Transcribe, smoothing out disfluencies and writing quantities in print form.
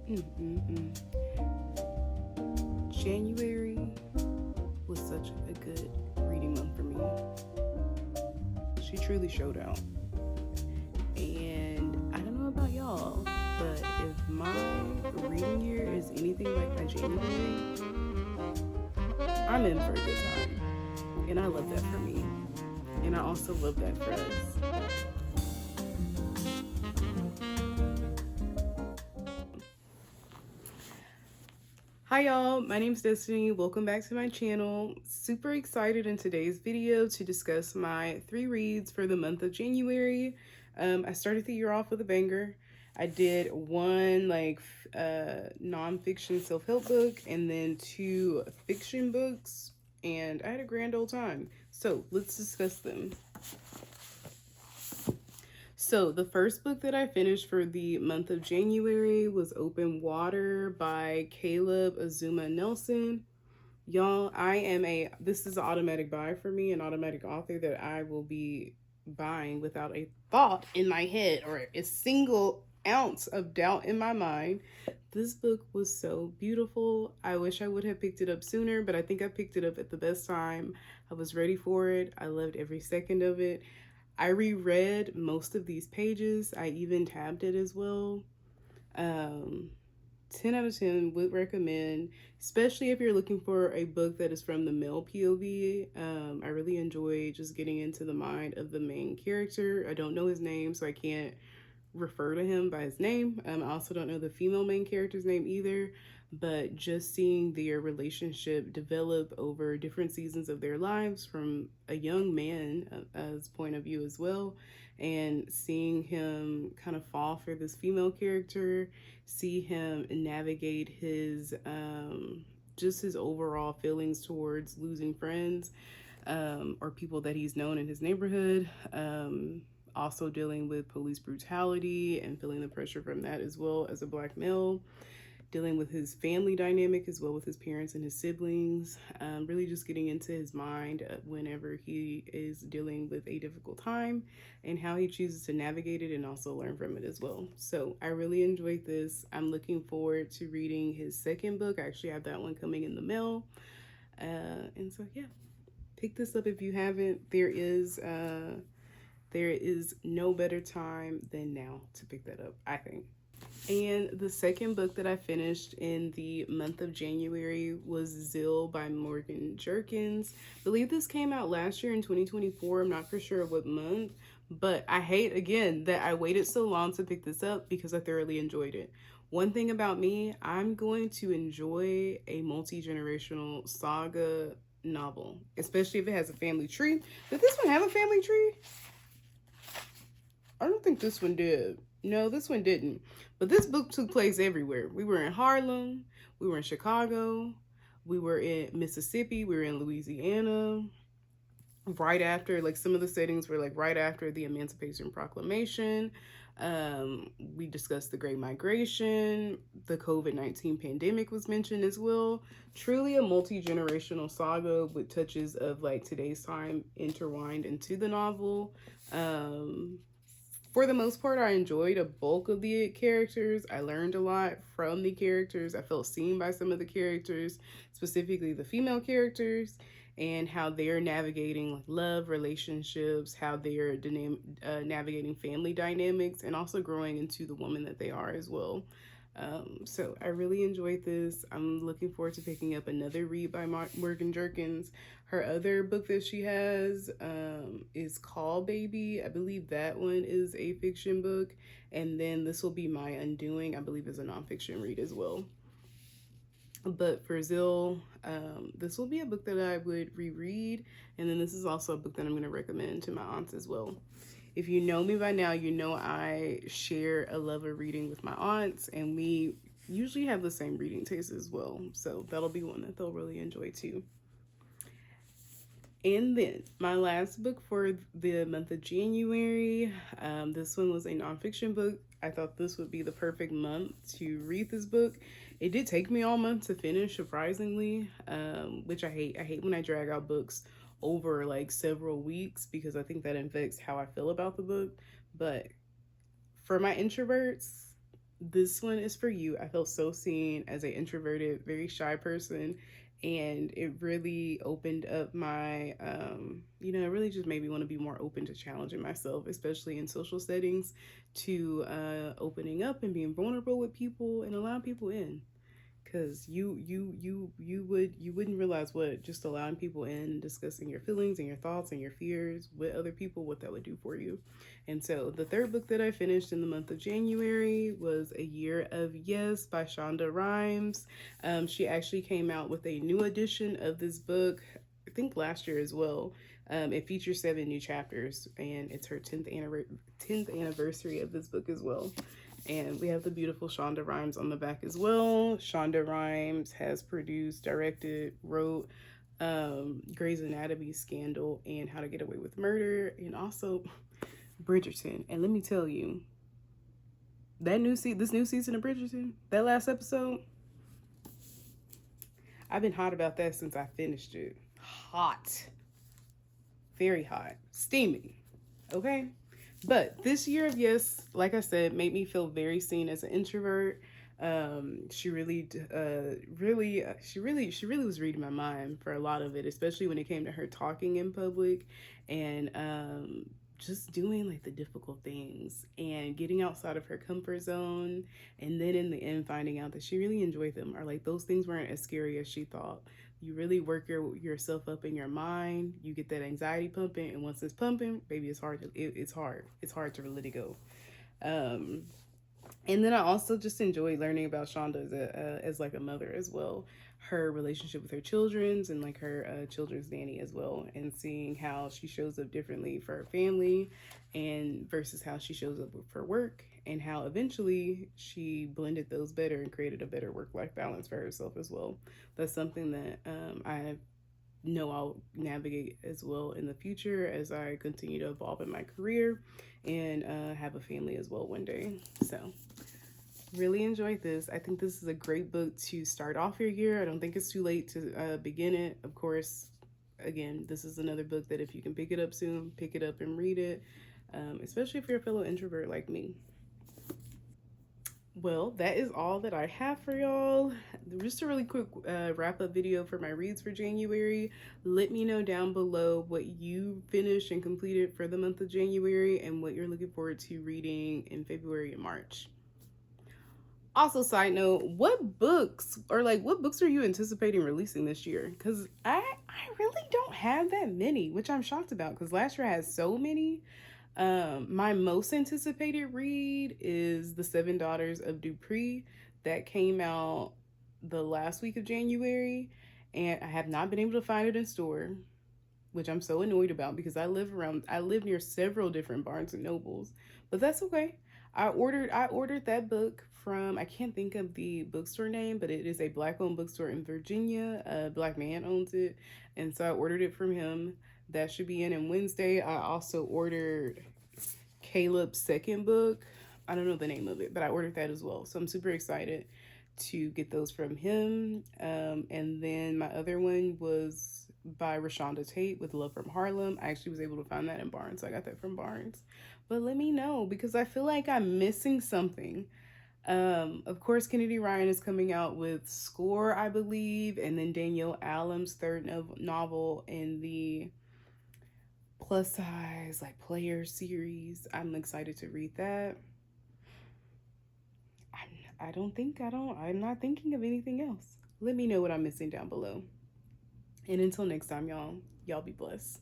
Mm-mm-mm. January was such a good reading month for me. She truly showed out. And I don't know about y'all, but if my reading year is anything like my January, I'm in for a good time. And I love that for me. And I also love that for us. Hi y'all, my name's Destiny. Welcome back to my channel. Super excited in today's video to discuss my 3 reads for the month of January. I started the year off with a banger. I did one nonfiction self-help book and then 2 fiction books, and I had a grand old time. So let's discuss them. So the first book that I finished for the month of January was Open Water by Caleb Azuma Nelson. Y'all, this is an automatic buy for me, an automatic author that I will be buying without a thought in my head or a single ounce of doubt in my mind. This book was so beautiful. I wish I would have picked it up sooner, but I think I picked it up at the best time. I was ready for it. I loved every second of it. I reread most of these pages. I even tabbed it as well. 10 out of 10 would recommend, especially if you're looking for a book that is from the male POV. I really enjoy just getting into the mind of the main character. I don't know his name, so I can't refer to him by his name. I also don't know the female main character's name either, but just seeing their relationship develop over different seasons of their lives from a young man's point of view as well, and seeing him kind of fall for this female character, see him navigate his just his overall feelings towards losing friends or people that he's known in his neighborhood. Also dealing with police brutality and feeling the pressure from that as well as a Black male, dealing with his family dynamic as well with his parents and his siblings, really just getting into his mind whenever he is dealing with a difficult time and how he chooses to navigate it and also learn from it as well. So I really enjoyed this. I'm looking forward to reading his second book. I actually have that one coming in the mail. And so yeah, pick this up if you haven't. There is no better time than now to pick that up, I think. And the second book that I finished in the month of January was Zill by Morgan Jerkins. I believe this came out last year in 2024. I'm not for sure what month, but I hate, again, that I waited so long to pick this up because I thoroughly enjoyed it. One thing about me, I'm going to enjoy a multi-generational saga novel, especially if it has a family tree. Did this one have a family tree? I don't think this one did. No, this one didn't. But this book took place everywhere. We were in Harlem. We were in Chicago. We were in Mississippi. We were in Louisiana. Right after, like, some of the settings were like right after the Emancipation Proclamation. We discussed the Great Migration. The COVID-19 pandemic was mentioned as well. Truly a multi-generational saga with touches of like today's time intertwined into the novel. For the most part, I enjoyed a bulk of the characters. I learned a lot from the characters. I felt seen by some of the characters, specifically the female characters, and how they're navigating like love, relationships, how they're navigating family dynamics, and also growing into the woman that they are as well. So I really enjoyed this. I'm looking forward to picking up another read by Morgan Jerkins. Her other book that she has is Call Baby. I believe that one is a fiction book. And then this will be My Undoing, I believe is a nonfiction read as well. But for Zill, this will be a book that I would reread. And then this is also a book that I'm going to recommend to my aunts as well. If you know me by now, you know I share a love of reading with my aunts, and we usually have the same reading taste as well. So that'll be one that they'll really enjoy too. And then my last book for the month of January, this one was a nonfiction book. I thought this would be the perfect month to read this book. It did take me all month to finish, surprisingly, which I hate. I hate when I drag out books over like several weeks because I think that affects how I feel about the book. But for my introverts, This one is for you. I felt so seen as an introverted, very shy person, and it really opened up my it really just made me want to be more open to challenging myself, especially in social settings, to opening up and being vulnerable with people and allowing people in, because you wouldn't realize what just allowing people in, discussing your feelings and your thoughts and your fears with other people, what that would do for you. And so the third book that I finished in the month of January was A Year of Yes by Shonda Rhimes. She actually came out with a new edition of this book, I think last year as well. It features 7 new chapters, and it's her 10th anniversary of this book as well. And we have the beautiful Shonda Rhimes on the back as well. Shonda Rhimes has produced, directed, wrote Grey's Anatomy, Scandal, and How to Get Away with Murder, and also Bridgerton. And let me tell you, this new season of Bridgerton, that last episode, I've been hot about that since I finished it. Hot, very hot, steamy. Okay, but this Year of Yes, like I said, made me feel very seen as an introvert. She really was reading my mind for a lot of it, especially when it came to her talking in public, and just doing like the difficult things and getting outside of her comfort zone, and then in the end finding out that she really enjoyed them, or like those things weren't as scary as she thought. You really work yourself up in your mind, you get that anxiety pumping, and once it's pumping, baby, it's hard to let it go. um and then I also just enjoy learning about Shonda as like a mother as well. Her relationship with her children's, and like her children's nanny as well, and seeing how she shows up differently for her family and versus how she shows up for work, and how eventually she blended those better and created a better work-life balance for herself as well. That's something that I know I'll navigate as well in the future as I continue to evolve in my career and have a family as well one day. So really enjoyed this. I think this is a great book to start off your year. I don't think it's too late to begin it. Of course, again, this is another book that if you can pick it up soon, pick it up and read it, especially if you're a fellow introvert like me. Well, that is all that I have for y'all. Just a really quick wrap up video for my reads for January. Let me know down below what you finished and completed for the month of January, and what you're looking forward to reading in February and March. Also, side note, what books are you anticipating releasing this year? Because I really don't have that many, which I'm shocked about, because last year I had so many. My most anticipated read is The Seven Daughters of Dupree, that came out the last week of January, and I have not been able to find it in store, which I'm so annoyed about, because I live near several different Barnes and Nobles, but that's okay. I ordered that book from, I can't think of the bookstore name, but it is a black owned bookstore in Virginia. A black man owns it, and so I ordered it from him. That should be in. And Wednesday, I also ordered Caleb's second book. I don't know the name of it, but I ordered that as well. So I'm super excited to get those from him. And then my other one was by Rashonda Tate with Love from Harlem. I actually was able to find that in Barnes, so I got that from Barnes. But let me know, because I feel like I'm missing something. Of course, Kennedy Ryan is coming out with Score, I believe, and then Danielle Allen's third novel in the plus size like player series. I'm excited to read that. I'm not thinking of anything else. Let me know what I'm missing down below. And until next time, y'all be blessed.